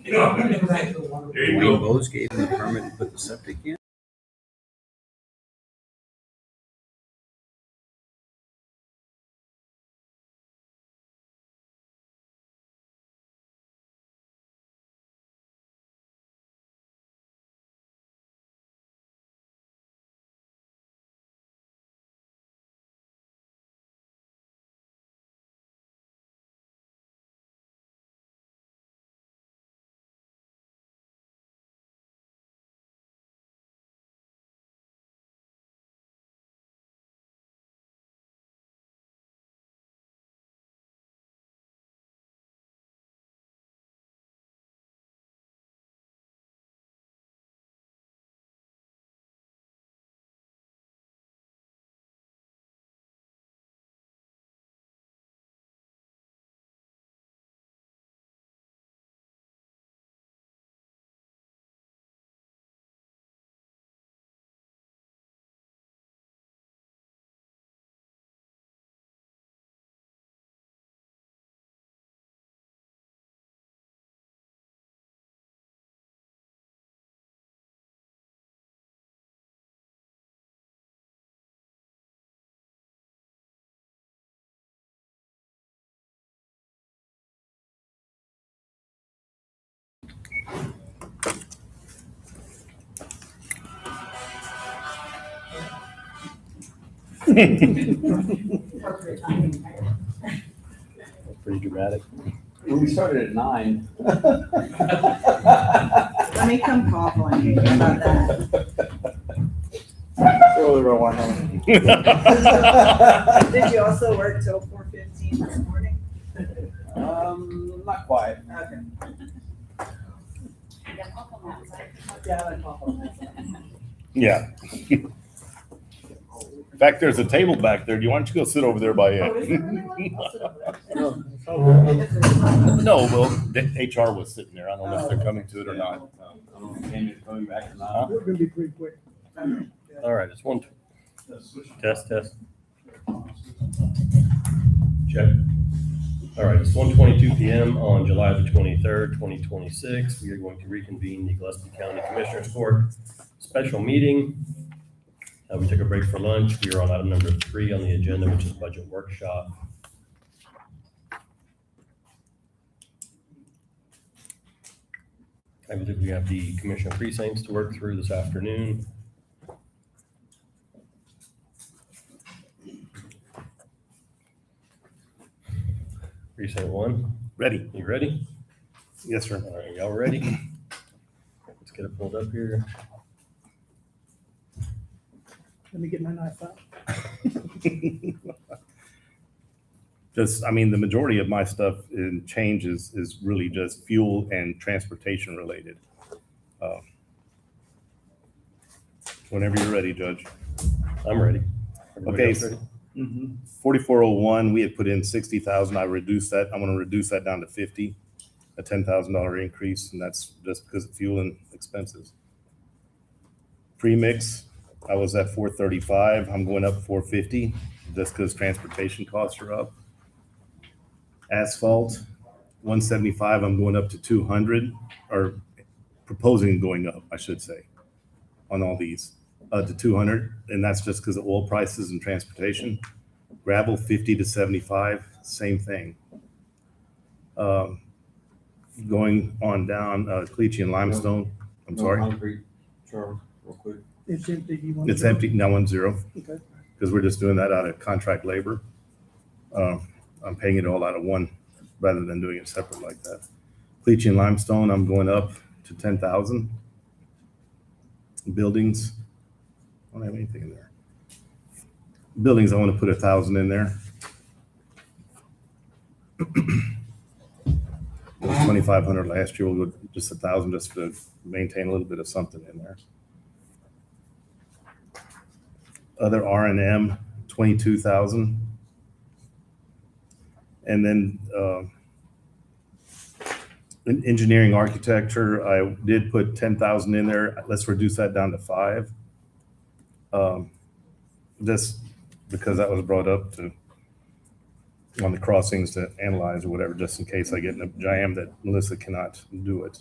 There you Wayne go. Bose gave him a permit to put the septic in. Pretty dramatic. When we started at 9. Let me come cough on you. How about that? Did you also work till 4:15 this morning? Not quite. Okay. Yeah, I cough on that side. Yeah. In fact, there's a table back there. Do you want to go sit over there by Oh, is there it? really one? I'll sit over there. No, well, the HR was sitting there. I don't know if they're coming to it or not. I don't know if Tammy's coming back or not. Huh? We're gonna be pretty quick. All right, it's one. Test. Check. All right, it's 1:22 p.m. on July the 23rd, 2026. We are going to reconvene the Gillespie County Commissioners Court special meeting. We took a break for lunch. We are on item number 3 on the agenda, which is budget workshop. I believe we have the commissioner precincts to work through this afternoon. Precinct 1, Ready? you ready? Yes, sir. All right, y'all ready? Let's get it pulled up here. Let me get my knife out. Just, I mean, the majority of my stuff in change is really just fuel and transportation related. Whenever you're ready, Judge. I'm ready. Everybody Okay. else ready? 4401, we had put in 60,000. I reduced that. I'm going to reduce that down to 50, a $10,000 increase, and that's just because of fuel and expenses. Premix, I was at 435. I'm going up 450 just because transportation costs are up. Asphalt, 175. I'm going up to 200, or proposing going up, I should say, on all these to 200, and that's just because of oil prices and transportation. Gravel, 50 to 75, same thing. Going on down, Cleachy and Limestone. I'm sorry. Concrete, Charles, real quick. It's empty. You want It's empty. Now 1-0 Okay. because we're just doing that out of contract labor. I'm paying it all out of one rather than doing it separate like that. Cleachy and Limestone, I'm going up to 10,000. Buildings, I don't have anything in there. Buildings, I want to put 1,000 in there. 2,500 last year. We'll go just 1,000 just to maintain a little bit of something in there. Other R&M, 22,000. And then in engineering architecture, I did put 10,000 in there. Let's reduce that down to 5. Just because that was brought up to on the crossings to analyze or whatever, just in case I get in a jam that Melissa cannot do it.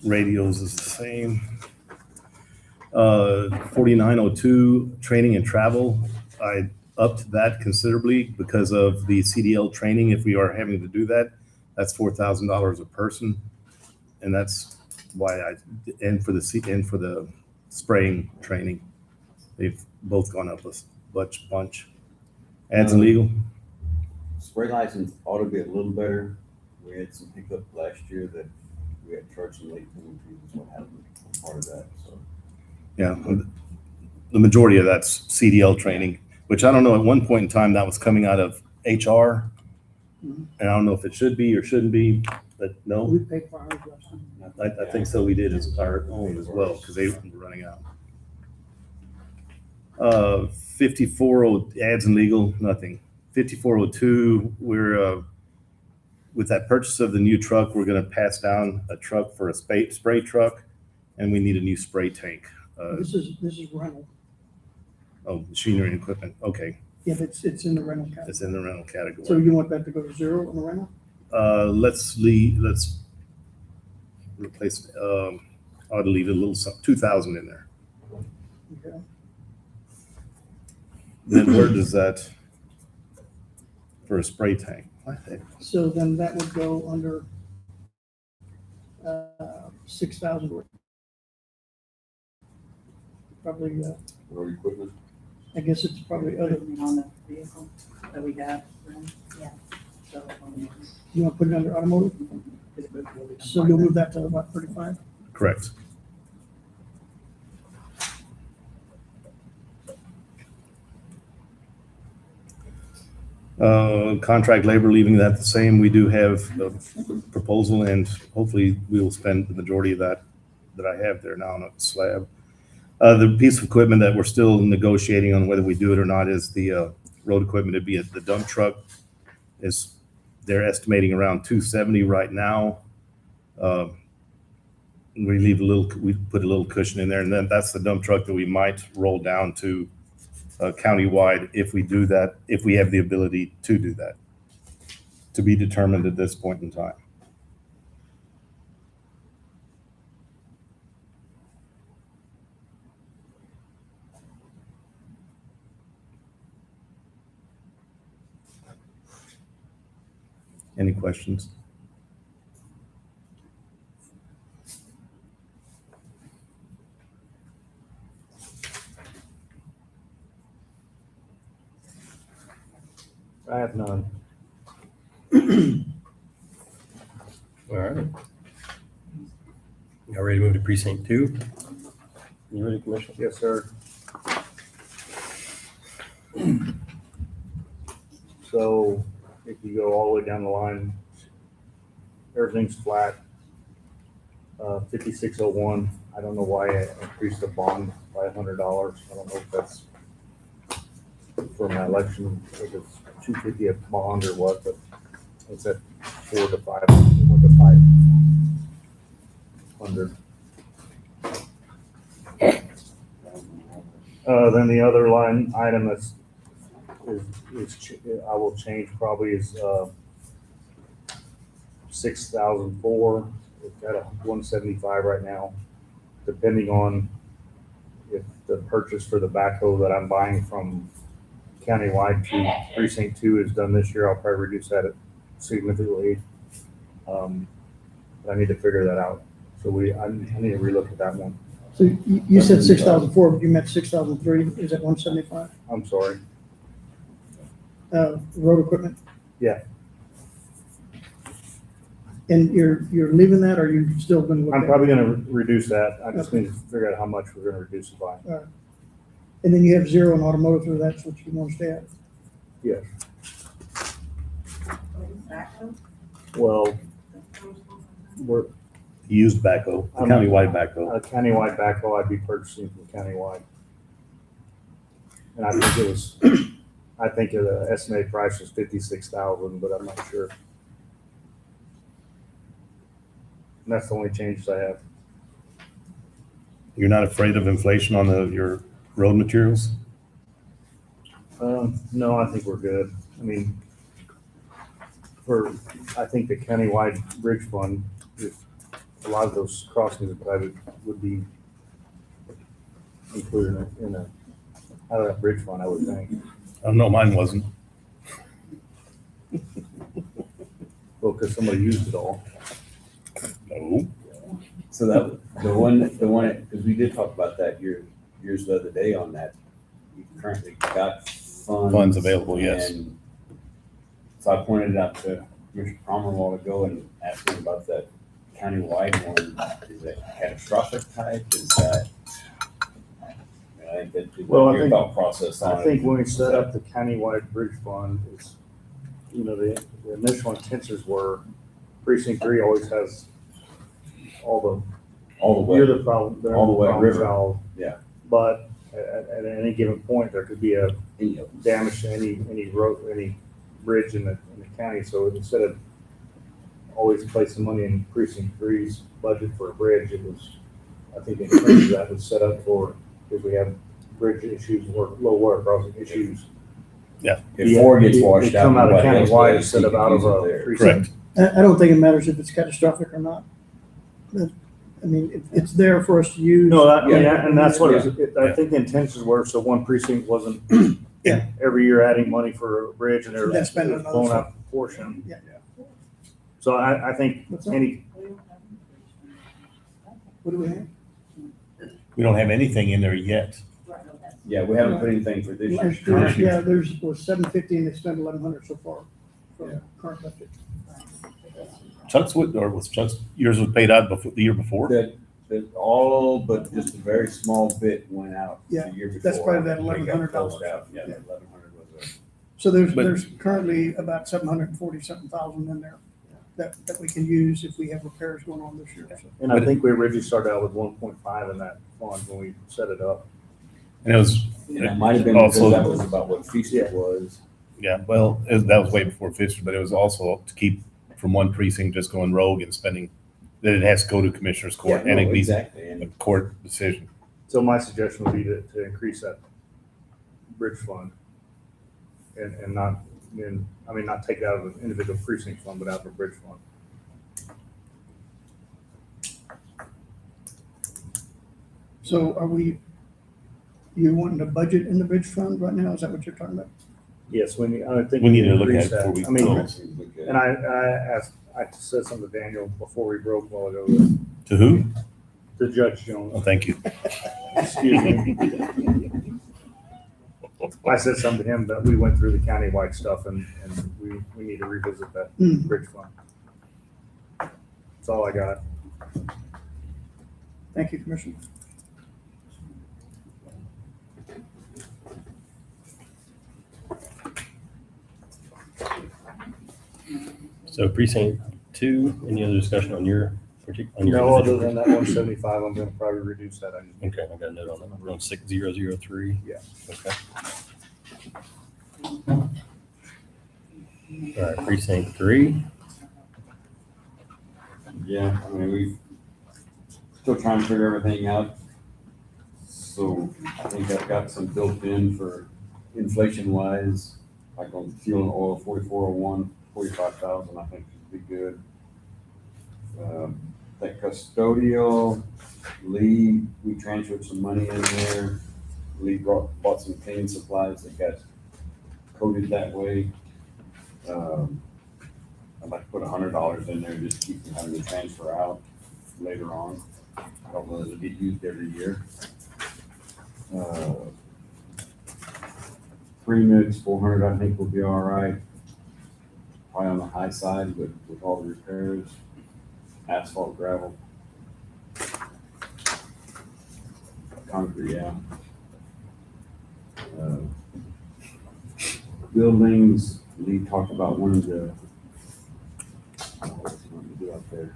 Radios is the same. 4902, training and travel. I upped that considerably because of the CDL training. If we are having to do that, that's $4,000 a person. And that's why and for the spraying training, they've both gone up a bunch. Ads and legal. Spray license ought to be a little better. We had some hiccup last year that we had charged some late penalties, is what happened, part of that, so. Yeah, the majority of that's CDL training, which I don't know, at one point in time, that was coming out of HR. Mhm. And I don't know if it should be or shouldn't be, but no, We paid for ours last time. I think so. We did as our own as well, because they were running out. 54 ads and legal, nothing. 5402, we're, with that purchase of the new truck, we're gonna pass down a truck for a spray truck, and we need a new spray tank. This is rental. Oh, machinery and equipment, okay, Yeah, it's in the rental category. it's in the rental So category. you want that to go to zero on the rental? Let's replace, I ought to leave a little, 2,000 in there. Okay. Then where does that, for a spray tank? What the heck? So then that would go under 6,000. Probably, Road equipment, I guess it's probably other, On the vehicle that we got. Yeah. So, you want to put it under automotive? So you'll move that to about 35? Correct. Contract labor, leaving that the same. We do have a proposal, and hopefully we will spend the majority of that I have there now on a slab. The piece of equipment that we're still negotiating on whether we do it or not is the road equipment. It'd be the dump truck. They're estimating around 270 right now. We put a little cushion in there, and then that's the dump truck that we might roll down to countywide if we do that, if we have the ability to do that, to be determined at this point in time. Any questions? I have none. All right. Y'all ready to move to precinct 2? You ready, Commissioner? Yes, sir. So if you go all the way down the line, everything's flat. 5601, I don't know why I increased the bond by $100. I don't know if that's for my election, if it's 250 a bond or what, but it's at 4 to 5, 1 to 500. Then the other line item I will change probably is 6004. It's at 175 right now, depending on if the purchase for the backhoe that I'm buying from countywide to precinct 2 is done this year. I'll probably reduce that significantly. I need to figure that out. So I need to relook at that one. So you said 6,004, but you meant 6,003. Is that 175? I'm sorry. Road equipment? Yeah. And you're leaving that, or are you still going to look at I'm it? probably gonna reduce that. I just need to figure out how much we're gonna reduce it by. And then you have zero in automotive, so that's what you want to stay at? Yes. Well, we're Used backhoe, the countywide backhoe. a countywide backhoe I'd be purchasing from countywide. And I think the estimated price was 56,000, but I'm not sure. And that's the only changes I have. You're not afraid of inflation on your road materials? No, I think we're good. I mean, I think the countywide bridge fund is a lot of those crossings and private would be included in a, out of that bridge fund, I would think. I don't know, mine wasn't. Well, because somebody used it all. No. So the one, because we did talk about that yours the other day on that. You currently got Funds available, yes. and so I pointed it out to Mr. Palmer a while ago and asked him about that countywide one. Is that catastrophic type? Is that? I think that Well, I your think- thought process on I it. think when we set up the countywide bridge fund, it's, you know, the initial intentions were precinct 3 always has all all the you're way. the problem, they're All the the way problem river. child. Yeah. But at any given point, there could be a Any of them. damage to any road, any bridge in the county. So instead of always placing money in precinct 3's budget for a bridge, it was, I think in terms of that was set up for, if we have bridge issues or low water crossing issues. If 4 gets washed They out. come out of nobody else countywide does, instead you of can out use of it a there. precinct. Correct. I don't think it matters if it's catastrophic or not. I mean, it's there for us to use. No, I mean, Yeah. and that's what I think the intentions were, so one precinct wasn't Yeah. every year adding money for a bridge and they're Then spend another blown stuff. out of proportion. Yeah. So I think What's that? any, What do we have? We don't have anything in there yet. Yeah, we haven't put anything for this year. Last year, yeah, was 750 and they spent 1,100 so far for Yeah. current budget. Chuck's would, or was Chuck's, yours was paid out before, the year before? That all but just a very small bit went out Yeah, the year before. that's probably that They got $1,100. closed out. Yeah, Yeah. that 1,100 was a. So there's But- currently about 740 something thousand in there that we can use if we have repairs going on this year. So and I think we originally started out with 1.5 in that fund when we set it up. And it was, And it might have been because Also- that was about what Feasted was. yeah, well, that was way before Fisher, but it was also to keep from one precinct just going rogue and spending, that it has to go to Commissioner's Court Yeah, and no, it needs a exactly. And court decision. So my suggestion would be to increase that bridge fund and not, not take it out of the individual precinct fund, but out of the bridge fund. So are you wanting to budget in the bridge fund right now? Is that what you're talking about? Yes, I think. We need to look at it increase that. before we I mean, close. and I said something to Daniel before we broke a while ago, To who? to Judge Jones, Oh, thank you. excuse me. I said something to him that we went through the countywide stuff and we need to revisit that Hmm. bridge fund. That's all I got. Thank you, Commissioner. So precinct 2, any other discussion on your particular? No, other than that 175, I'm gonna probably reduce that. Okay, I got a note on that. We're on 6003. Yeah. Okay. All right, precinct 3. Yeah, I mean, we still trying to figure everything out. So I think I've got some built in for inflation wise, like on fuel and oil, 4401, 45,000, I think would be good. That custodial, Lee, we transferred some money in there. Lee bought some cleaning supplies that got coded that way. I'd like to put $100 in there, just to keep from having to transfer out later on. I don't know that it'll get used every year. Premix 400, I think will be all right. Probably on the high side with all the repairs. Asphalt, gravel. Concrete, yeah. Buildings, Lee talked about one of the, what's he want to do out there?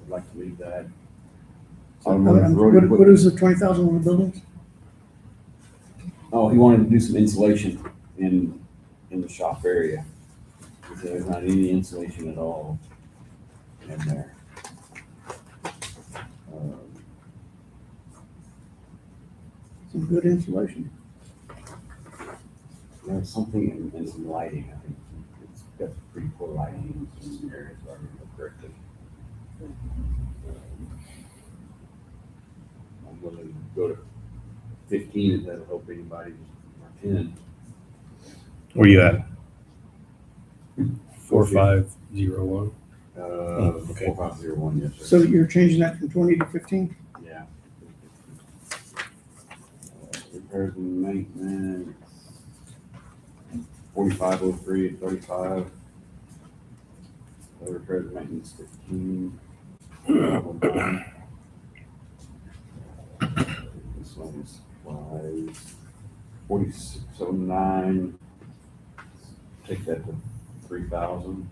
I'd like to leave that. What is the 20,000 on the buildings? Oh, he wanted to do some insulation in the shop area. He said there's not any insulation at all in there. Some good insulation. There's something in some lighting, I think. It's got pretty poor lighting in some areas, if I remember correctly. 15, if that'll help anybody, or 10. Where you at? 4501. okay. 4501, yes, So sir. you're changing that from 20 to 15? Yeah. Repairs and maintenance, 4503 at 35. Other repairs and maintenance, 15. This one's supplies, 4609. Take that to 3,000.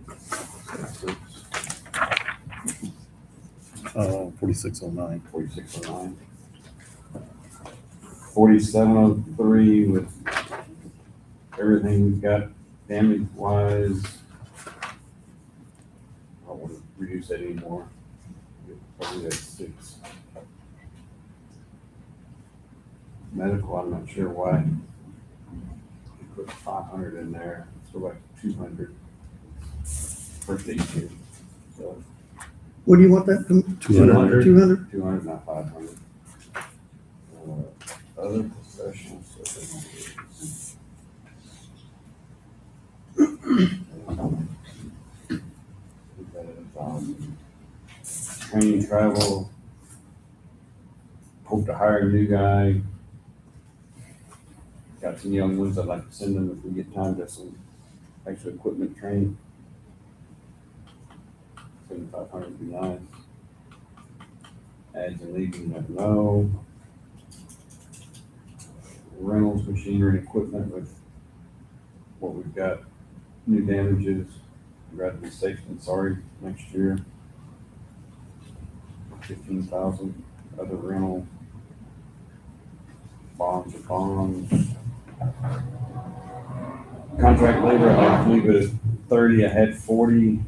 4609. 4609. 4703 with everything we've got damage wise. I don't want to reduce that anymore. Probably at 6. Medical, I'm not sure why. We put 500 in there, let's go back to 200. First aid kit. So What do you want that from? 200. 200? 200, not 500. Other professional services. Training, travel. Hope to hire a new guy. Got some young ones, I'd like to send them if we get time to some extra equipment training. 7,500 would be nice. Adds and leaves, you never know. Rentals, machinery, and equipment with what we've got, new damages, we'd rather be safe than sorry next year. 15,000, other rental. Bonds are bonds. Contract labor, I'd like to leave it at 30, I had 40.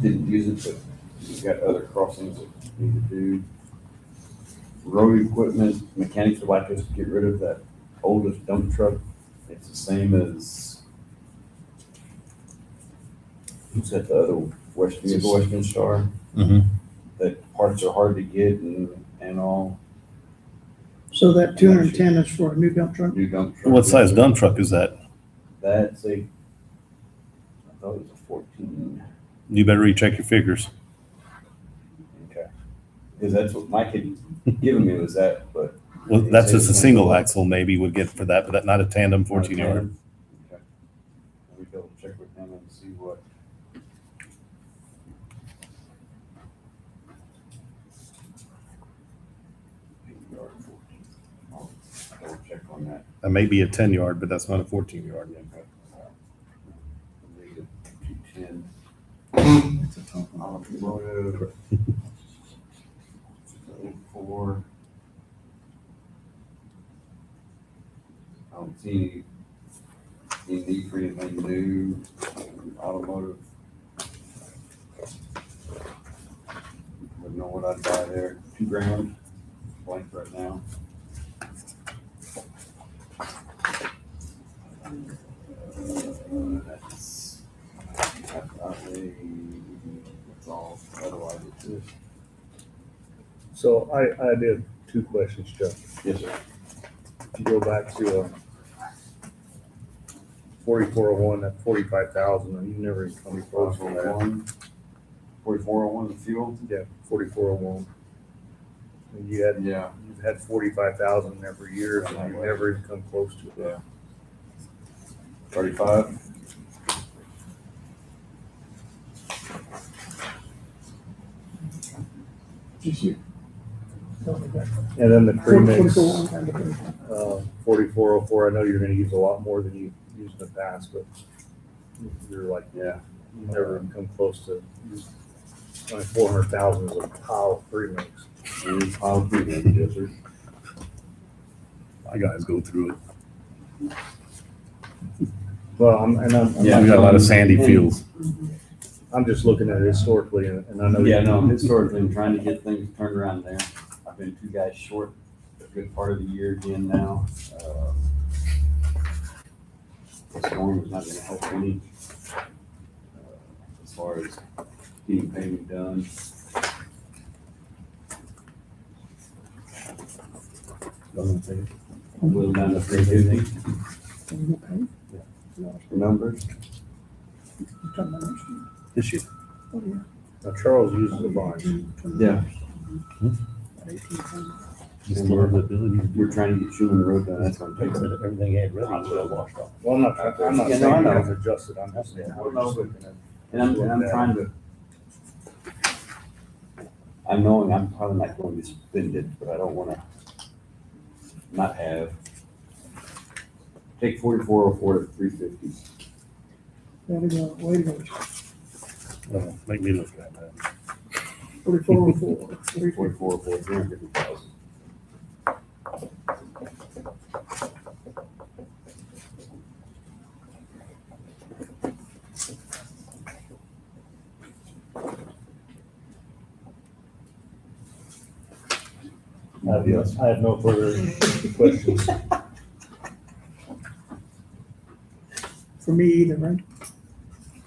Didn't use it, but we've got other crossings that we need to do. Road equipment, mechanics would like us to get rid of that oldest dump truck. It's the same as, who's got the other Western Star? Mhm. That parts are hard to get and all. So that 210 is for a new dump truck? New dump truck. What size dump truck is that? That's I thought it was a 14. You better recheck your figures. Okay. Because that's what Mike had given me was that, but. Well, that's just a single axle maybe would get for that, but that, not a tandem 14 yard. Okay. We double check with him and see what. I'll double check on that. That may be a 10 yard, but that's not a 14 yard. Leave it 210. Automotive. 4. I don't see any need for anything new. Automotive. Wouldn't know what I'd buy there. $2,000 blank right now. That's all. Otherwise, it's this. So I did 2 questions, Chuck. Yes, sir. If you go back to 4401, that 45,000, and you never even come close to that. 4401, the fuel? Yeah, 4401. And you've had 45,000 there for years, and you've never even come close to that. Yeah. 35? Just you. And then the premix, 44. 4404, I know you're gonna use a lot more than you used in the past, but you're like, Yeah. you never even come close to, 400,000 is a pile of premix. I'll do that, yes, sir. My guys go through it. Well, I'm Yeah. We got a lot of sandy fields. I'm just looking at it historically, and I know. Yeah, no, historically, I'm trying to get things turned around there. I've been 2 guys short a good part of the year again now. The storm is not gonna help any, as far as getting paving done. Whittle down to 350 Are we gonna pay? for numbers. You're talking about next year? This year. Oh, yeah. Now Charles uses a bond. 18, 20. Yeah. About 1800. Just don't have the ability to do We're trying to get Schuman Road done, that's what I'm taking. everything ain't ready, so washed off. Well, I'm not Yeah, no, I saying know. you have to adjust it, I'm just saying, we're just looking at. And I'm trying to, I'm knowing I'm probably not going to spend it, but I don't wanna not have. Take 4404 to 350. Way to go, way to go. Oh, make me look at that. 4404. 4404, 350,000. I have no further questions. For me either, right?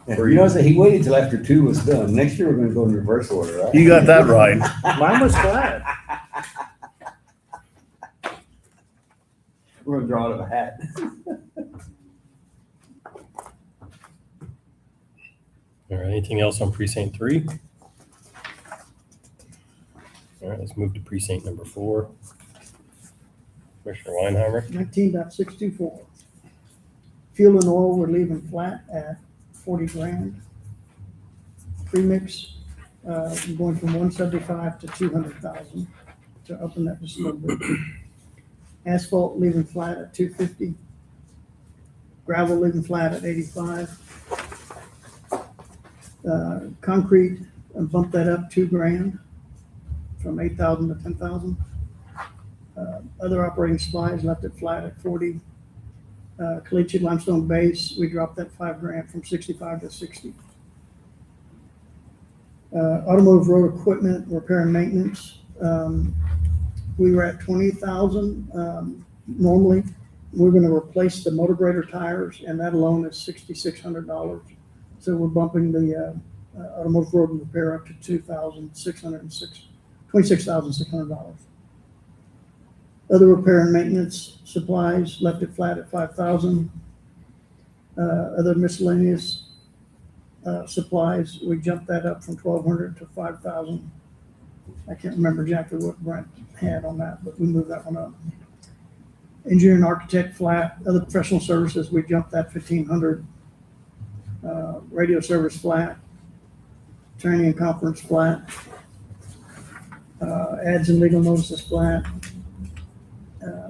You know, he waited till after 2 was done. Next year, we're gonna go in reverse order, right? You got that right. Mine was flat. We're gonna draw out of a hat. All right, anything else on precinct 3? All right, let's move to precinct number 4. Commissioner Weinheimer. 19.624. Fuel and oil, we're leaving flat at 40 grand. Premix, we're going from 175 to 200,000 to open that just a little bit. Asphalt leaving flat at 250. Gravel leaving flat at 85. Concrete, bump that up 2 grand from 8,000 to 10,000. Other operating supplies left it flat at 40. Caliche limestone base, we dropped that 5 grand from 65 to 60. Automotive road equipment, repair and maintenance, we were at 20,000. Normally, we're gonna replace the motor grader tires, and that alone is $6,600. So we're bumping the automotive road repair up to $26,600. Other repair and maintenance supplies left it flat at 5,000. Other miscellaneous supplies, we jumped that up from 1,200 to 5,000. I can't remember exactly what Brent had on that, but we moved that one up. Engineer and architect flat. Other professional services, we jumped that 1,500. Radio service flat. Training and conference flat. Ads and legal notices flat.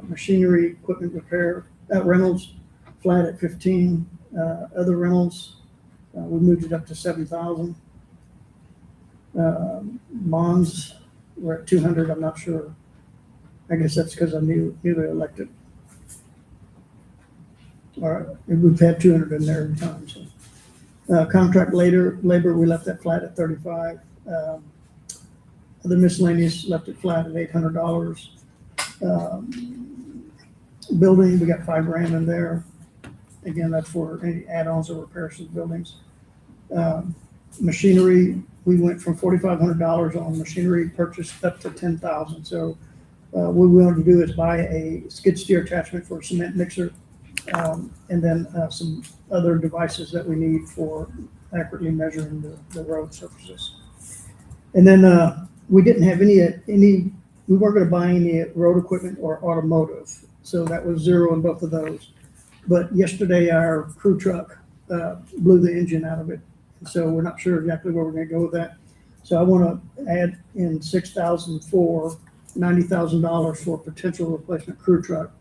Machinery, equipment repair, rentals, flat at 15. Other rentals, we moved it up to 7,000. Bonds, we're at 200, I'm not sure. I guess that's because I knew they elected. All right, and we've had 200 in there every time, so. Contract labor, we left that flat at 35. Other miscellaneous left it flat at $800. Building, we got 5 grand in there. Again, that's for any add-ons or repairs to the buildings. Machinery, we went from $4,500 on machinery purchase up to 10,000. So what we wanted to do is buy a skid steer attachment for a cement mixer, and then some other devices that we need for accurately measuring the road surfaces. And then we didn't have any, we weren't going to buy any road equipment or automotive. So that was 0 in both of those. But yesterday our crew truck blew the engine out of it. So we're not sure exactly where we're going to go with that. So I want to add in 6,000 for $90,000 for potential replacement crew truck.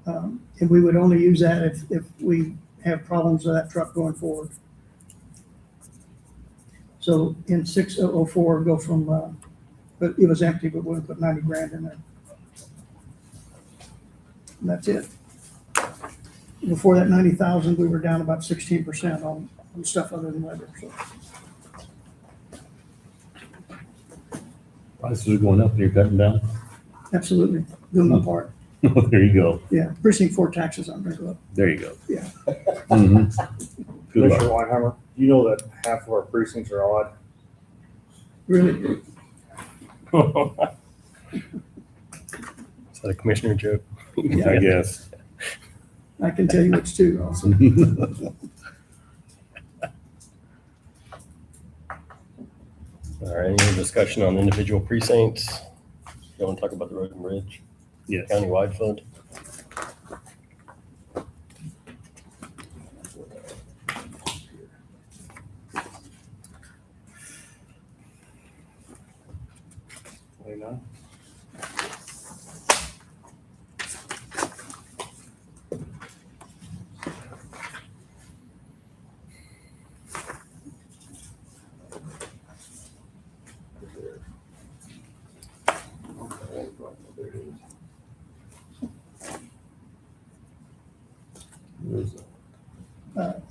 And we would only use that if we have problems with that truck going forward. So in 6004, go from, but it was empty, but we'll put 90 grand in there. And that's it. Before that 90,000, we were down about 16% on stuff other than labor. So Prices are going up and you're cutting down. absolutely, doing my part. There you go. Yeah, precinct 4 taxes aren't going to go up. There you go. Yeah. Mhm. Good Commissioner luck. Weinheimer, you know that half of our precincts are odd. Really? Is that a commissioner joke? I guess. I can tell you which two also. All right, any more discussion on individual precincts? You want to talk about the road and bridge, Yes. countywide fund? $29.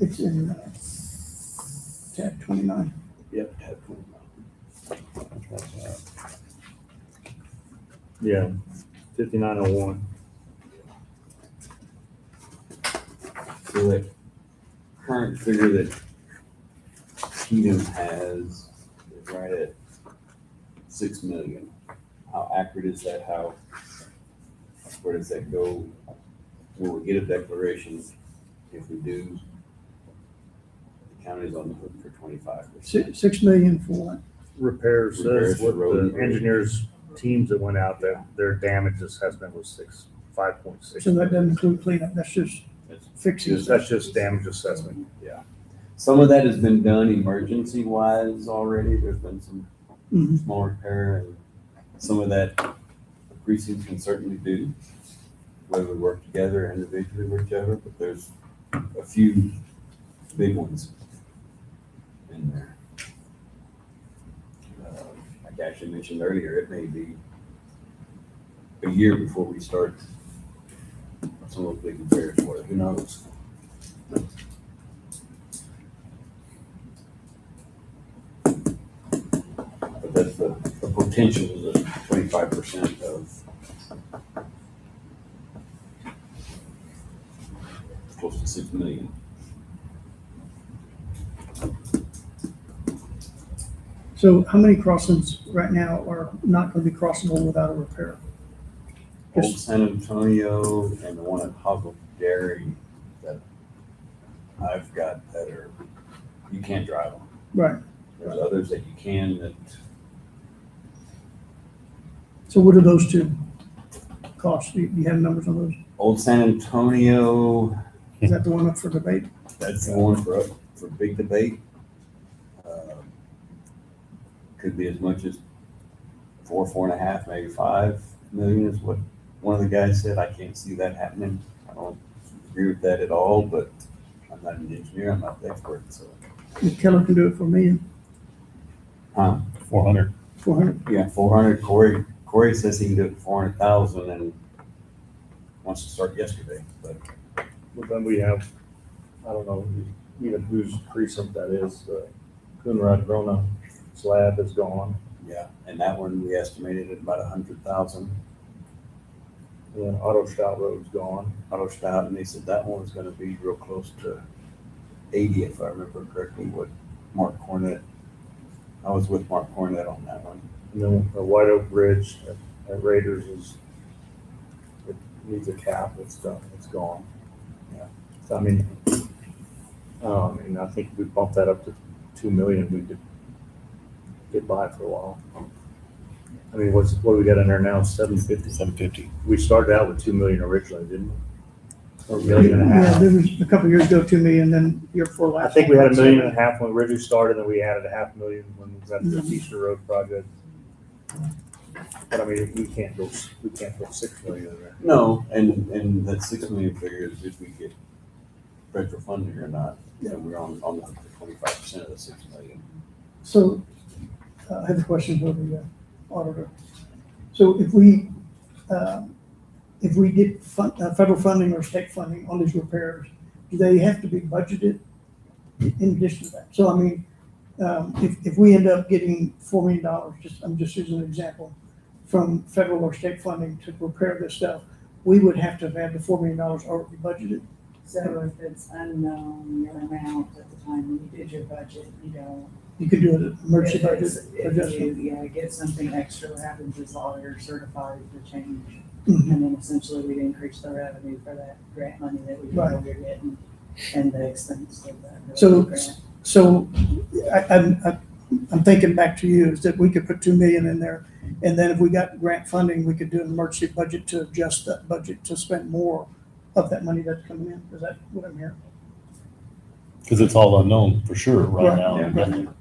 It's in tab 29. Yep, tab 29. Yeah, 5901. So that current figure that Keaton has is right at 6 million. How accurate is that? Where does that go? Will we get a declaration? If we do, the county's on the hook for 25%. 6 million for what? Repairs, Repairs says what for road and the bridge. engineers teams that went out, that their damage assessment was 5.6. So that doesn't include cleanup, that's just fixing. That's just damage assessment. Some of that has been done emergency wise already. There's been some Mhm. small repair, and some of that the precincts can certainly do, whether we work together or individually, whichever, but there's a few big ones in there. Like Ashley mentioned earlier, it may be a year before we start some of those big repairs for it, who knows? But that's the potential is 25% of close to 6 million. So how many crossings right now are not going to be crossable without a repair? Old San Antonio and the one at Hoggle Dairy that I've got that are, you can't drive them. Right. There's others that you can that, So what do those two cost? Do you have numbers on those? Old San Antonio, Is that the one up for debate? that's the one for big debate. Could be as much as 4.5, maybe 5 million is what one of the guys said. I can't see that happening. I don't agree with that at all, but I'm not an engineer, I'm not the expert, so. If Keller can do it for me, Huh? 400. 400. Yeah, 400. Corey says he can do it for 400,000 and wants to start yesterday, but But then we have, I don't know even whose precinct that is, Coonrod Rona slab is gone. yeah, and that one we estimated at about 100,000. And then Auto Stout Road's gone. Auto Stout, and they said that one was gonna be real close to 80, if I remember correctly, what Mark Cornett, I was with Mark Cornett on that one. And then the White Oak Bridge at Raiders it needs a cap, it's done, it's gone. Yeah. So I mean, I think if we bump that up to 2 million, we could get by for a while. I mean, what do we got in there now? 750. 750. We started out with 2 million originally, didn't we? Or a million and a Yeah, half. there was a couple of years ago, 2 million, then year before I last. think we had 1.5 million when we originally started, and we added 500,000 when we got the Mhm. Easter Road project. But I mean, we can't go 6 million in there. No, and that 6 million figure is if we get federal funding or not. Yeah, we're on the hook for 25% of the 6 million. So I have a question for the auditor. So if we get federal funding or state funding on these repairs, do they have to be budgeted in addition to that? So I mean, if we end up getting $4 million, I'm just using an example, from federal or state funding to repair this stuff, we would have to have had the $4 million already budgeted. So if it's unknown your amount at the time when you did your budget, you don't You could do an emergency budget If adjustment. you, yeah, get something extra, what happens is auditor certified the change. Mhm. And then essentially we'd increase the revenue for that grant money that we Right. know we're getting and the expense of that. So- grant. So I'm thinking back to you is that we could put 2 million in there. And then if we got grant funding, we could do an emergency budget to adjust that budget to spend more of that money that's coming in. Is that what I'm hearing? Because it's all unknown for sure right Right. now. Yeah.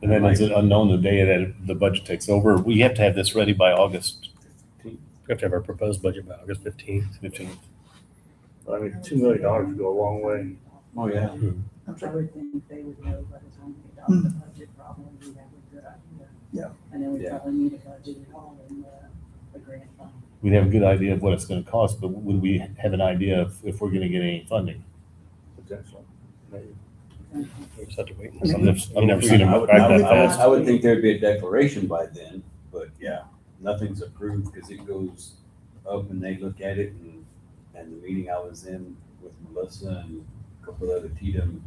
And then is it unknown the day that the budget takes over? We have to have this ready by August We have to have our proposed budget by August 15th. 15th. I mean, $2 million would go a long way. Oh, yeah. I'm I sorry. would think they would know by the time we adopt the budget, probably we have a good idea. Yeah. And then we Yeah. probably need a budget at all in the grant fund. We'd have a good idea of what it's gonna cost, but would we have an idea if we're gonna get any funding? Potentially. Maybe. We just have to wait. and I see. mean, I've never seen them I would- drive I that would- fast. I would think there'd be a declaration by then, but yeah, nothing's approved because it goes up and they look at it and the meeting I was in with Melissa and a couple of other TDM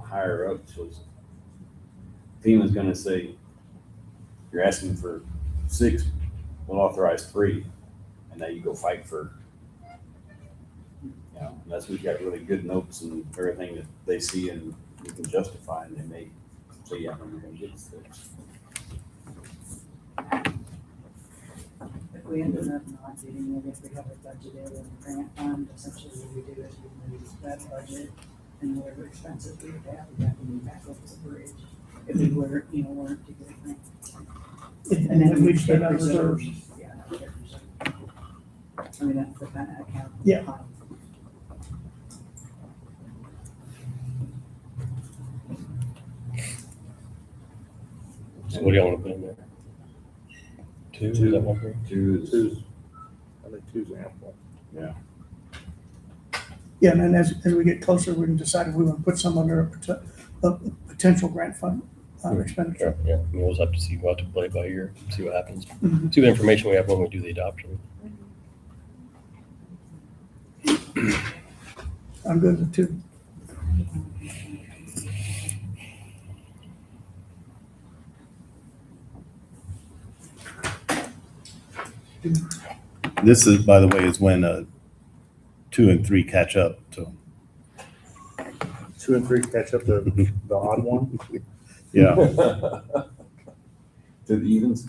higher ups was FEMA's gonna say, you're asking for 6, we'll authorize 3, and now you go fight for, unless we've got really good notes and everything that they see and we can justify, and they may say, yeah, we're gonna get 6. If we ended up not getting it, if we have it budgeted in the grant fund, essentially what we do is we move that budget and whatever expenses we would have, we have to move back over the bridge. If we were, weren't to get a grant. And then we spend our get reserves. Yeah. get reserves. I mean, that's the kind of account. Yeah. So what do y'all want to put in there? 2, is that one thing? 2 is, I think two's ample. Yeah, and then as we get closer, we can decide if we want to put some under a potential grant fund expenditure. Yeah, we'll just have to see, we'll have to play it by ear, see what happens. Mhm. See what information we have when we do the adoption. I'm good with 2. This is, by the way, is when 2 and 3 catch up to, 2 and 3 catch up to the odd one. yeah. to the evens.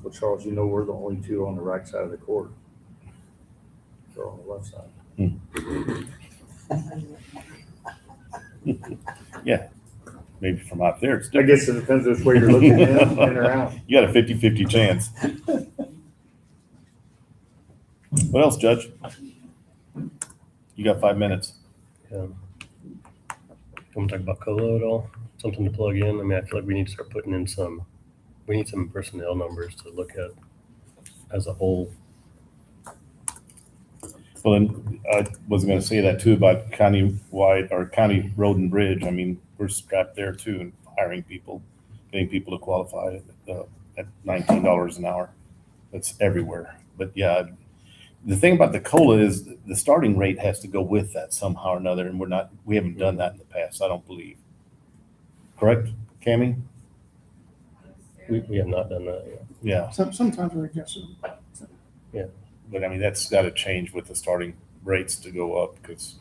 Well, Charles, you know we're the only 2 on the right side of the court. They're on the left side. Maybe from out there, it's I different. guess it depends which way you're looking in or out. You got a 50-50 chance. What else, Judge? You got 5 minutes. Want to talk about COLA at all? Something to plug in? I mean, I feel like we need to start putting in we need some personnel numbers to look at as a whole. Well, then, I was gonna say that too about county-wide or county road and bridge. I mean, we're strapped there too and hiring people, getting people to qualify at $19 an hour. That's everywhere. But yeah, the thing about the COLA is the starting rate has to go with that somehow or another, and we haven't done that in the past, I don't believe. Correct, Cammie? We have not done that yet. Yeah, Sometimes we adjust them. but I mean, that's gotta change with the starting rates to go up, because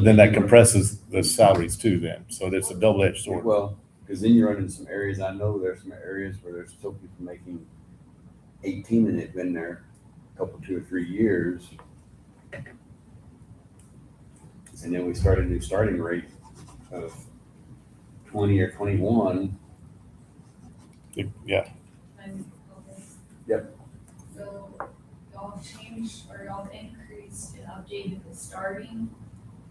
then that compresses the salaries too then. So there's a double-edged sword. Well, because then you run into some areas, I know there's some areas where there's still people making 18 and they've been there a couple, 2 or 3 years. And then we start a new starting rate of 20 or 21. Yeah, And, okay. Yep. So y'all changed or y'all increased and updated the starting,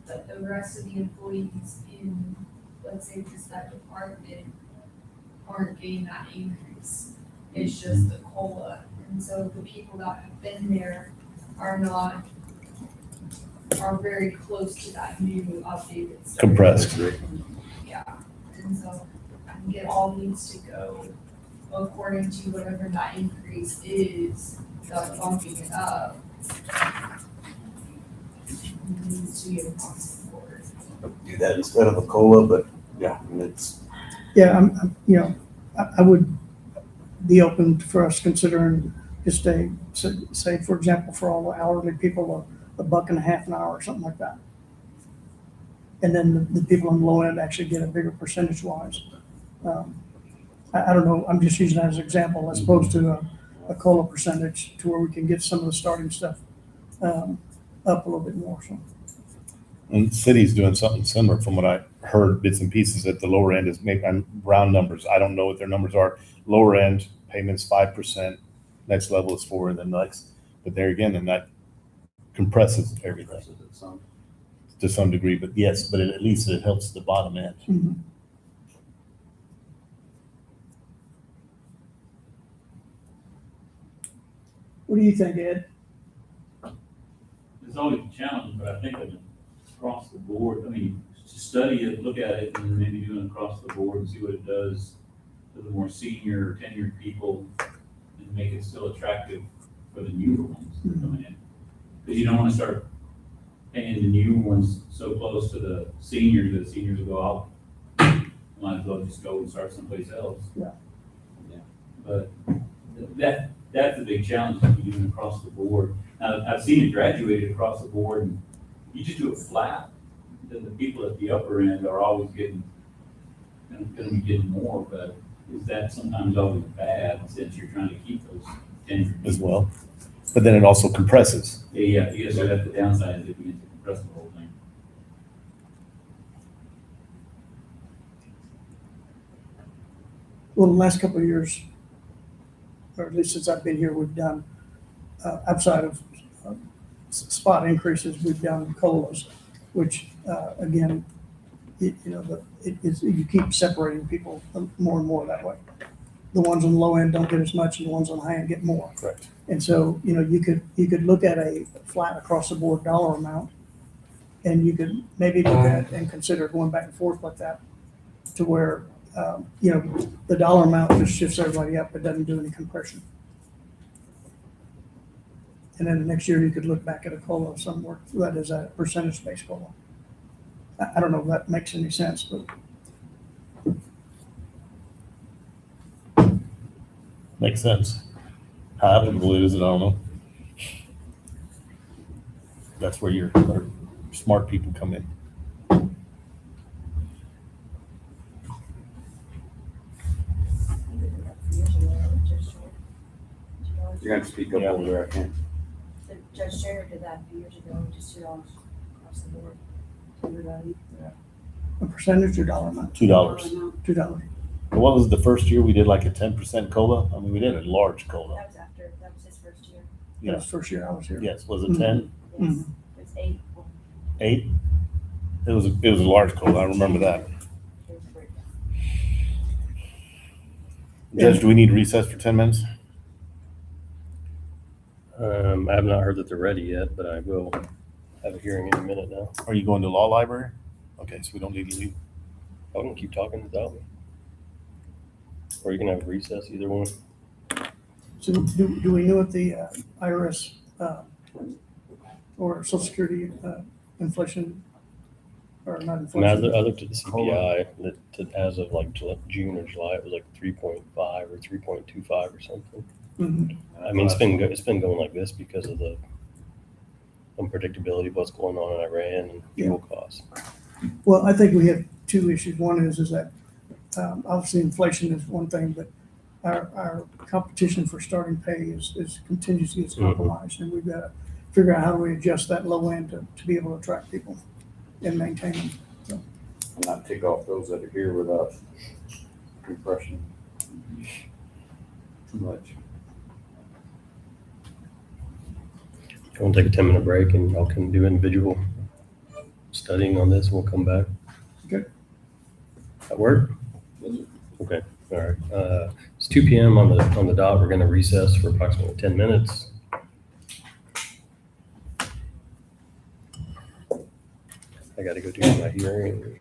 but the rest of the employees in, let's say, just that department aren't getting that increase. It's just the COLA. And so the people that have been there are very close to that new updated. starting. compressed. Yeah, and so I think it all needs to go according to whatever that increase is, without bumping it up. It needs to be across the board. Do that instead of a COLA, but yeah, I mean, it's, Yeah, you know, I would be open for us considering just say, for example, for all the hourly people, $1.50 an hour or something like that. And then the people on the low end actually get a bigger percentage wise. I don't know, I'm just using that as an example as opposed to a COLA percentage to where we can get some of the starting stuff up a little bit more, so. And the city's doing something similar from what I heard, bits and pieces at the lower end is maybe on round numbers. I don't know what their numbers are. Lower end payments 5%, next level is 4%, and then next. But there again, and that compresses everything to some degree. But yes, but at least it helps the bottom end. Mhm. What do you think, Ed? It's always a challenge, but I think that across the board, I mean, to study it, look at it, and maybe do it across the board and see what it does to the more senior, tenured people, and make it still attractive for the newer ones that are coming in. Because you don't want to start paying the new ones so close to the seniors that seniors will go out. Might as well just go and start someplace else. Yeah. But that's a big challenge if you do it across the board. Now, I've seen it graduated across the board, and you just do it flat, then the people at the upper end are always gonna be getting more, but is that sometimes always bad since you're trying to keep those tenured As people? well. But then it also compresses. Yeah, yes, so that's the downside is if you get to compress the whole thing. Well, the last couple of years, or at least since I've been here, we've done, outside of spot increases, we've done COLAs, which, again, you keep separating people more and more that way. The ones on the low end don't get as much, and the ones on the high end get more. Correct. And so, you could look at a flat across the board dollar amount, and you could maybe look at and consider going back and forth like that to where, the dollar amount just shifts everybody up, but doesn't do any compression. And then the next year you could look back at a COLA somewhere that is a percentage-based COLA. I don't know if that makes any sense, but Makes sense. How applicable it is, I don't know. That's where your smart people come in. You're gonna have to speak up Yeah. over there, I can't. Judge Sharer did that a few years ago, just $2 across the board to everybody. a percentage or dollar amount, $2. $2. What was the first year we did like a 10% COLA? I mean, we did a large COLA. That was his first year. That was the first year I was here. Yes, was it 10? Yes, Mhm. it's 8. 8? It was a large COLA, I remember that. It was a breakdown. Judge, do we need recess for 10 minutes? I have not heard that they're ready yet, but I will have a hearing in a minute now. Are you going to law library? Okay, so we don't need to leave. I can keep talking without me. Or you can have recess, either one. So do we know what the IRS or Social Security inflation, or not I mean, inflation? I looked at the CPI, as of like June or July, it was like 3.5 or 3.25 or something. Mhm. I mean, it's been going like this because of the unpredictability of what's going on in Iran and fuel costs. Well, I think we have two issues. One is that obviously inflation is one thing, but our competition for starting pay is continues to get compromised, and we've got to figure out how do we adjust that low end to be able to attract people and maintain them. So, And not take off those that are here without compression. Too much. I want to take a 10-minute break and y'all can do individual studying on this. We'll come back. Okay. That work? Okay, all right. It's 2 p.m. on the dot. We're going to recess for approximately 10 minutes. I got to go do my hearing.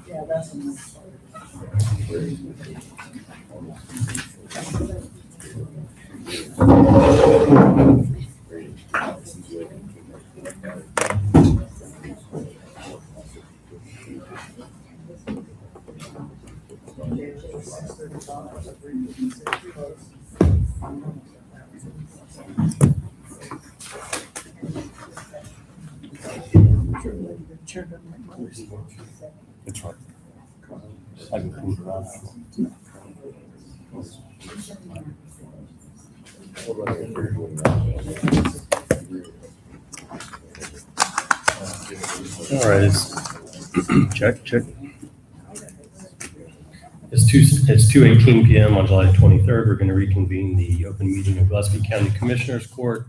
Yeah, that's enough. The chair doesn't make noise. It's right. I can move it around. All right, check. It's 2:18 PM on July 23rd. We're going to reconvene the open meeting of Gillespie County Commissioners Court.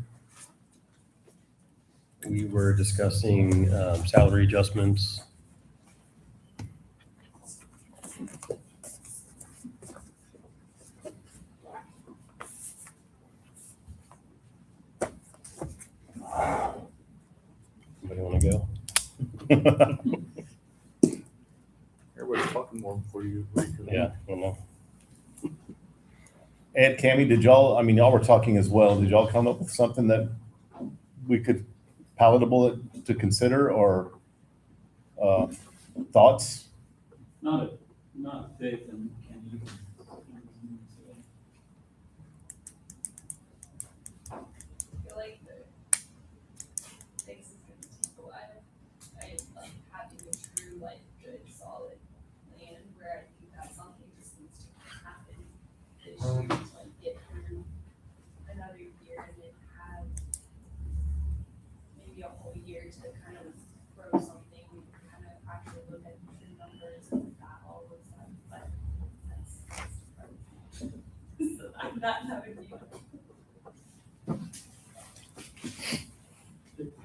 We were discussing salary adjustments. Somebody want to go? Everybody's talking more before you reconvene. Yeah, I don't know. Ed, Cammy, did y'all, I mean, y'all were talking as well. Did y'all come up with something that we could palatable to consider or thoughts? Not thick and you can. I feel like the things is gonna take a while. I like having a true, like, good, solid plan where I think that something just needs to happen this year to like get through another year and then have maybe a whole year to kind of grow something, kind of actually look at the numbers and that all looks like, but that's so that would be.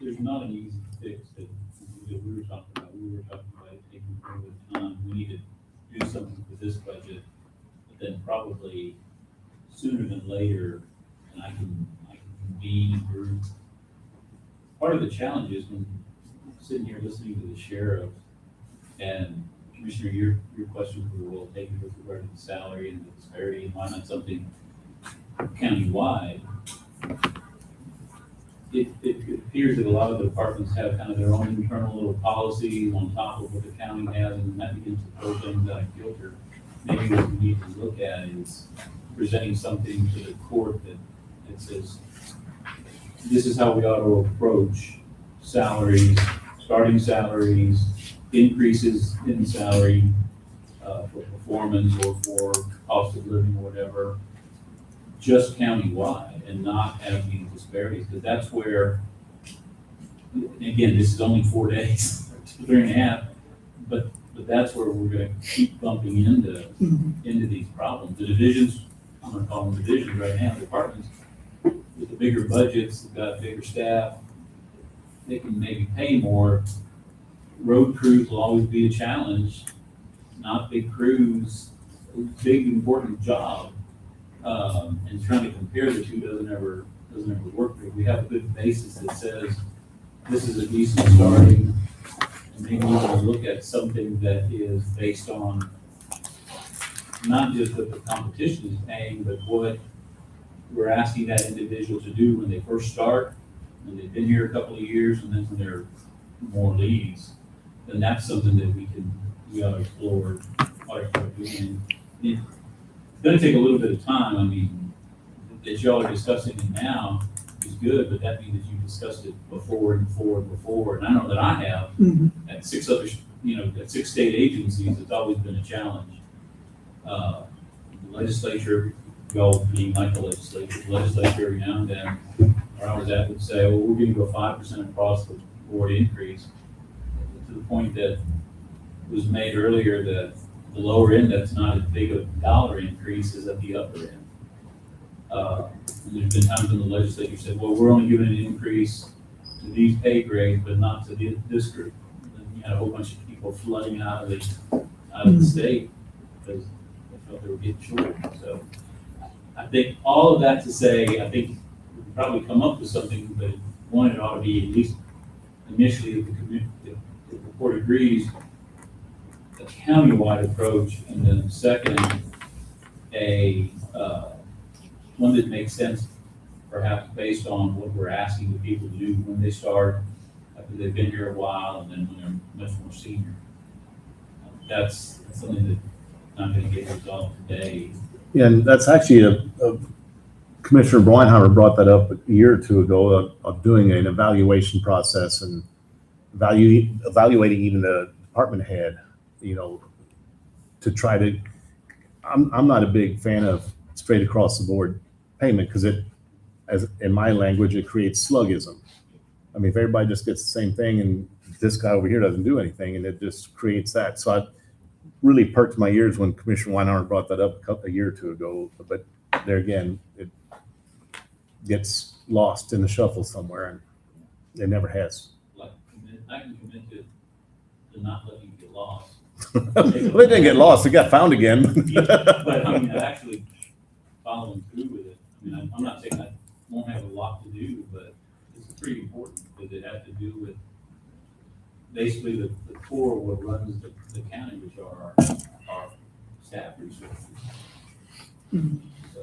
There's not an easy fix that we were talking about. We were talking about it taking a little bit of time. We need to do something with this budget, but then probably sooner than later, and I can convene a group. Part of the challenge is when sitting here listening to the sheriff and Commissioner, your questions were well taken with regard to the salary and the disparity and why not something countywide. It appears that a lot of the departments have kind of their own internal little policies on top of what the county has, and that begins to throw things out of kilter. Maybe what we need to look at is presenting something to the court that says, this is how we ought to approach salaries, starting salaries, increases in salary for performance or for cost of living or whatever, just countywide and not have these disparities, because that's where, again, this is only 4 days, 3.5, but that's where we're gonna keep bumping into these problems. The divisions, I'm gonna call them divisions right now, departments with the bigger budgets, they've got bigger staff, they can maybe pay more. Road crews will always be a challenge, not big crews, big important job. And trying to compare the two doesn't ever work. We have a good basis that says this is a decent starting, and maybe we want to look at something that is based on not just what the competition is paying, but what we're asking that individual to do when they first start, and they've been here a couple of years, and then when they're more leads, then that's something that we ought to explore, ought to start doing. It's gonna take a little bit of time. I mean, that y'all are discussing it now is good, but that means that you discussed it before. And I know that I have at 6 other, at 6 state agencies, it's always been a challenge. The legislature y'all being like the legislature every now and then, or ours that would say, well, we're gonna go 5% across the board increase, to the point that was made earlier that the lower end, that's not as big a dollar increase as at the upper end. And there's been times when the legislature said, well, we're only giving an increase to these pay grades, but not to this group. And you had a whole bunch of people flooding out of the state because they felt they were getting short. So I think all of that to say, I think we can probably come up with something, but one, it ought to be at least initially, if the board agrees, a countywide approach, and then second, one that makes sense, perhaps based on what we're asking the people to do when they start, after they've been here a while, and then when they're much more senior. That's something that's not going to get resolved today. Yeah, and that's actually Commissioner Bleinheimer brought that up a year or two ago of doing an evaluation process and evaluating even the department head, to try to, I'm not a big fan of straight across the board payment because as in my language, it creates sluggism. I mean, if everybody just gets the same thing and this guy over here doesn't do anything, and it just creates that. So I really perked my ears when Commissioner Weinhardt brought that up a year or two ago. But there again, it gets lost in the shuffle somewhere, and it never has. I can commit to not letting you get lost. Well, it didn't get lost. It got found again. But I mean, actually following through with it. I mean, I'm not saying that won't have a lot to do, but it's pretty important because it has to do with basically the core of what runs the county, which are our staff resources. So,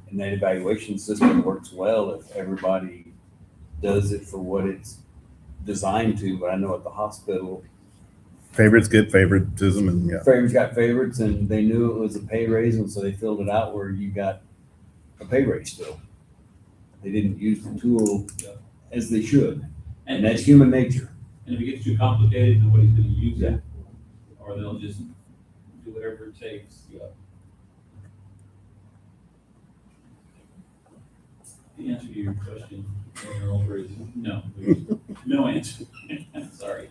And that evaluation system works well if everybody does it for what it's designed to, but I know at the hospital, Favorites get favoritism, and yeah. favorites got favorites, and they knew it was a pay raise, and so they filled it out where you got a pay raise still. They didn't use the tool as they should, and that's human nature. and if it gets too complicated, nobody's gonna use it, or they'll just do whatever it takes. The answer to your question, over is no. There's no answer. Sorry.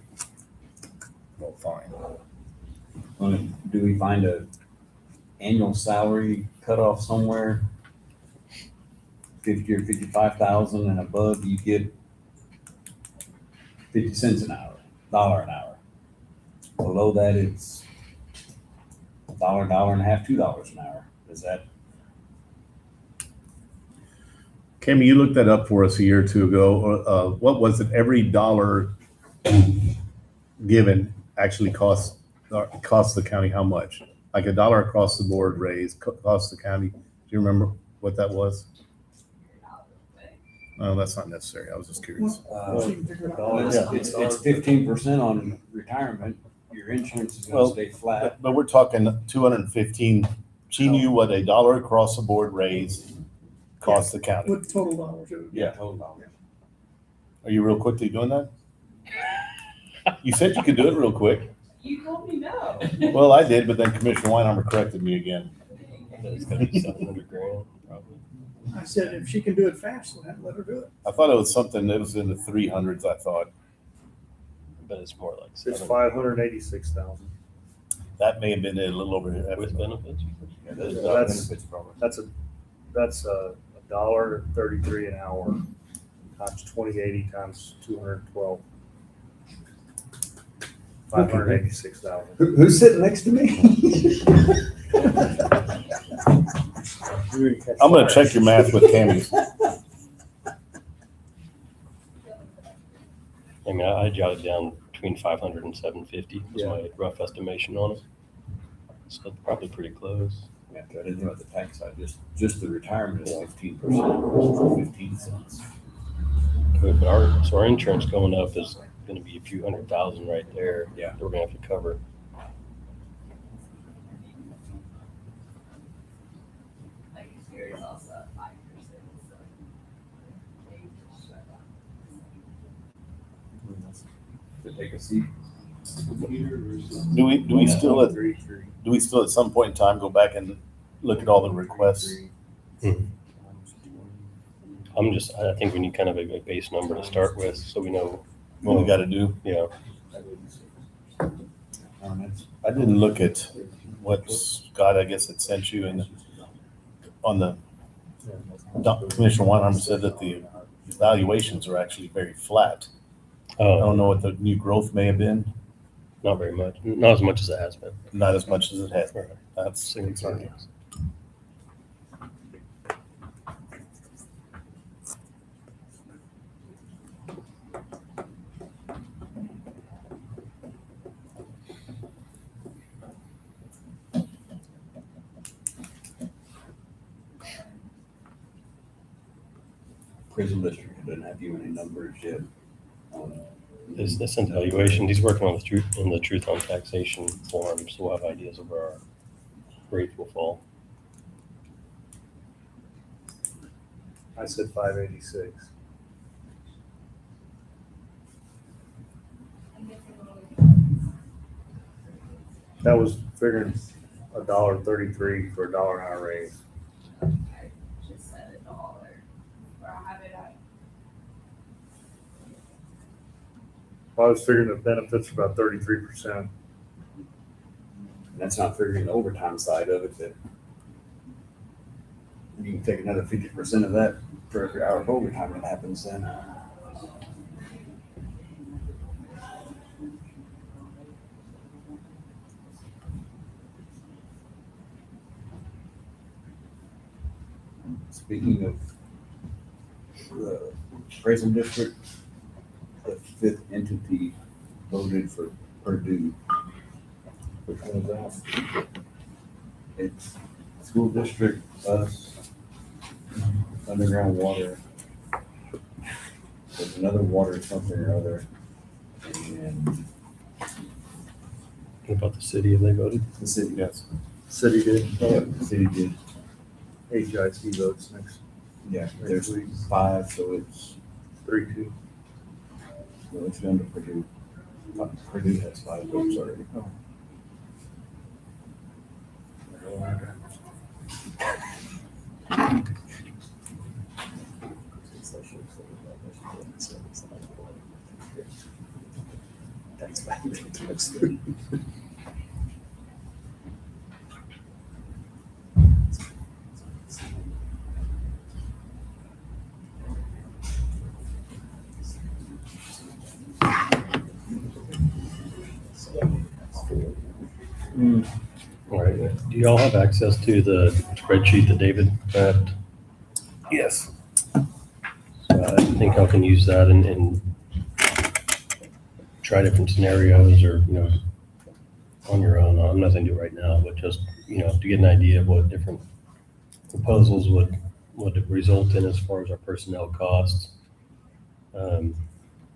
Well, fine. Do we find a annual salary cutoff somewhere? 50 or 55,000 and above, you get 50 cents an hour, $1 an hour. Below that, it's $1, $1.50, $2 an hour. Is that? Cami, you looked that up for us a year or two ago. What was it? Every dollar given actually costs the county how much? Like $1 across the board raise costs the county. Do you remember what that was? No, that's not necessary. I was just curious. It's 15% on retirement. Your insurance is gonna stay flat. But we're talking 215. She knew what $1 across the board raise cost the county. With total dollars. Yeah, total dollars. Are you real quickly doing that? You said you could do it real quick. You told me no. Well, I did, but then Commissioner Weinheimer corrected me again. It's gonna be $700,000 probably. I said, if she can do it fast, we'll have to let her do it. I thought it was something that was in the 300s, I thought. But it's more like It's 700 586,000. That may have been a little over here. with benefits. Yeah, those are That's- benefits probably. That's $1.33 an hour times 2080 times 212. 586,000. Who's sitting next to me? I'm gonna check your math with Tammy's. I mean, I jotted down between 500 and 750 was Yeah. my rough estimation on it. So probably pretty close. Yeah, I didn't know about the tax side, just the retirement is 15%, 15 cents. But our insurance going up is gonna be a few $100,000 right there. Yeah. That we're gonna have to cover. Like, here is also 5%, so. To take a seat. Do we still at 33. do we still at some point in time go back and look at all the requests I think we need kind of a base number to start with, so we know, What we gotta do. yeah. I didn't look at what Scott, I guess, had sent you and on the, Commissioner Weinhardt said that the valuations are actually very flat. I Oh, don't know what the new growth may have been, not very much, not as much as it has been. not as much as it has. Right. That's Single concerning. digits. Prison district doesn't have you any numbers yet. This evaluation, he's working on the truth on taxation form, so we'll have ideas of where our rates will fall. I said 586. That was figuring $1.33 for a $1 an hour raise. I just said $1, or I have it at, I was figuring the benefits were about 33%. That's not figuring the overtime side of it, that you can take another 50% of that for every hour of overtime that happens then. Speaking of the prison district, the fifth entity voted for Purdue. Which one is that? It's school district, us, underground water. There's another water something or other. And What about the city? Have they voted? the city, Yes. City did. yeah, the city did. HIC votes next. Yeah, there's 5, so it's, 3-2. well, it's down to Purdue. Purdue has 5 votes already. That's bad. All right. Do y'all have access to the spreadsheet that David had? Yes. I think I can use that and try different scenarios or, on your own. I'm not going to do it right now, but just, to get an idea of what different proposals would result in as far as our personnel costs.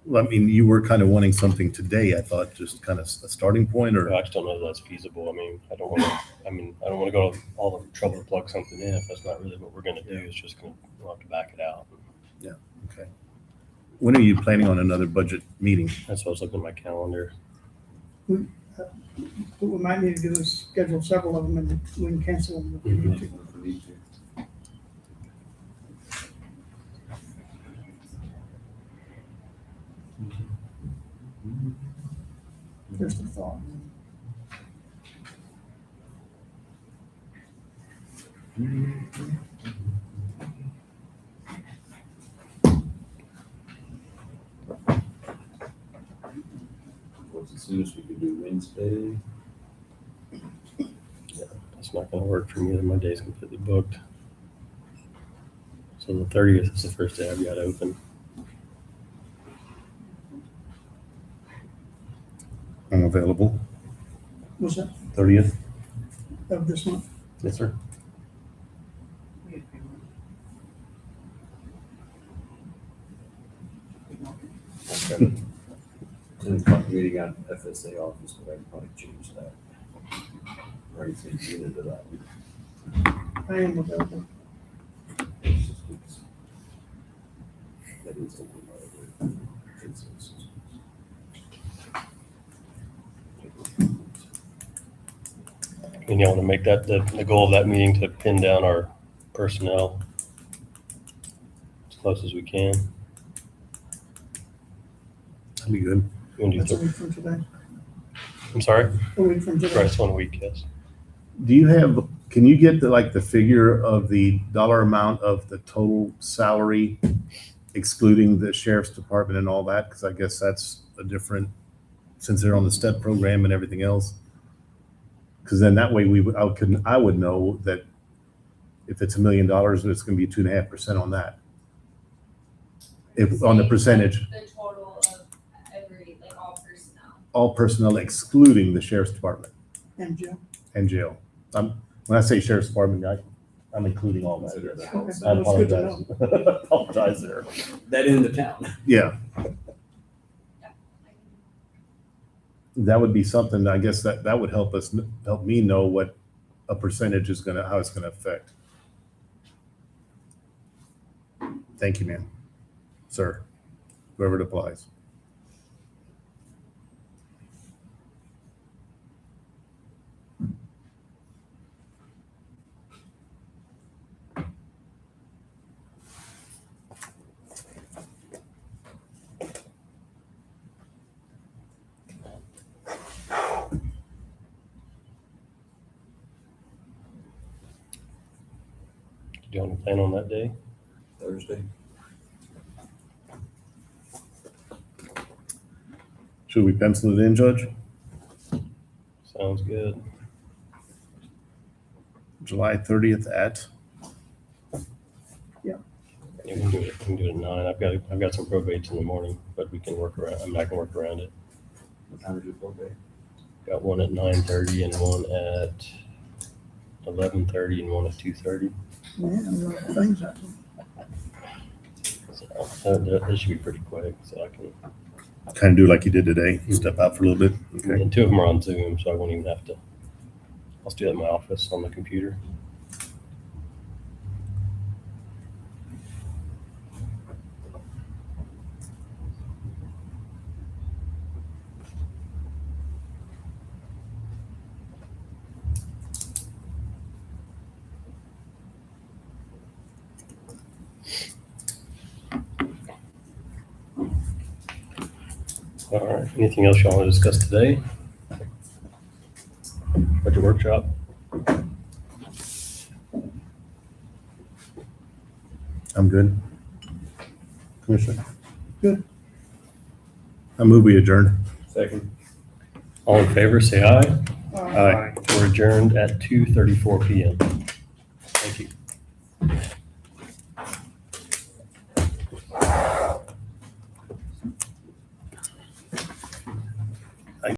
Well, I mean, you were kind of wanting something today, I thought, just kind of a starting point, or? I just don't know if that's feasible. I don't want to go to all the trouble to plug something in if that's not really what we're going to do. It's just we'll have to back it out. Okay. When are you planning on another budget meeting? That's what I was looking at my calendar. What we might need to do is schedule several of them and we can cancel them if we need to. Just a thought. What's the soonest we could do, Wednesday? That's not going to work for me. My day's completely booked. So the 30th is the first day I've got open. I'm available, Was that 30th. of this month? Yes, sir. I've got a 10 o'clock meeting on FSA office, but I can probably change that. Or you think you into that. I am available. That is the one. And you want to make that the goal of that meeting to pin down our personnel as close as we can. That'd be good. You wanna That's a do week from today. I'm sorry? A week from Right, today. it's 1 week, yes. Do you have, can you get the figure of the dollar amount of the total salary excluding the sheriff's department and all that? Because I guess that's a different, since they're on the STEP program and everything else. Because then that way I would know that if it's $1 million and it's going to be 2.5% on that. If, on the percentage, The total of every, like all personnel. all personnel excluding the sheriff's department And Jim. and jail. When I say sheriff's department, I'm including all that. Okay, I that's good to know. apologize. Apologize there. That in the town. Yeah, Yeah. that would be something, I guess that would help me know what a percentage is how it's gonna affect. Thank you, man. Sir, whoever it applies. Do you want to plan on that day? Thursday. Should we pencil it in, Judge? Sounds good. July 30th at? Yeah, we can do it. We can do it at 9. I've got some probates in the morning, but we can work around. I'm not gonna work around it. What time is your birthday? Got one at 9:30 and one at 11:30 and one at 2:30. Man, a lot of things happen. So that should be pretty quick. So I can. Kind of do like you did today, step out for a little bit. Okay. And 2 of them are on Zoom, so I won't even have to. I'll just do it in my office on the computer. All right. Anything else y'all want to discuss today? Budget workshop? I'm good. Commissioner? Good. I move we adjourn. Second. All in favor, say aye. Aye. We're adjourned at 2:34 PM. Thank you.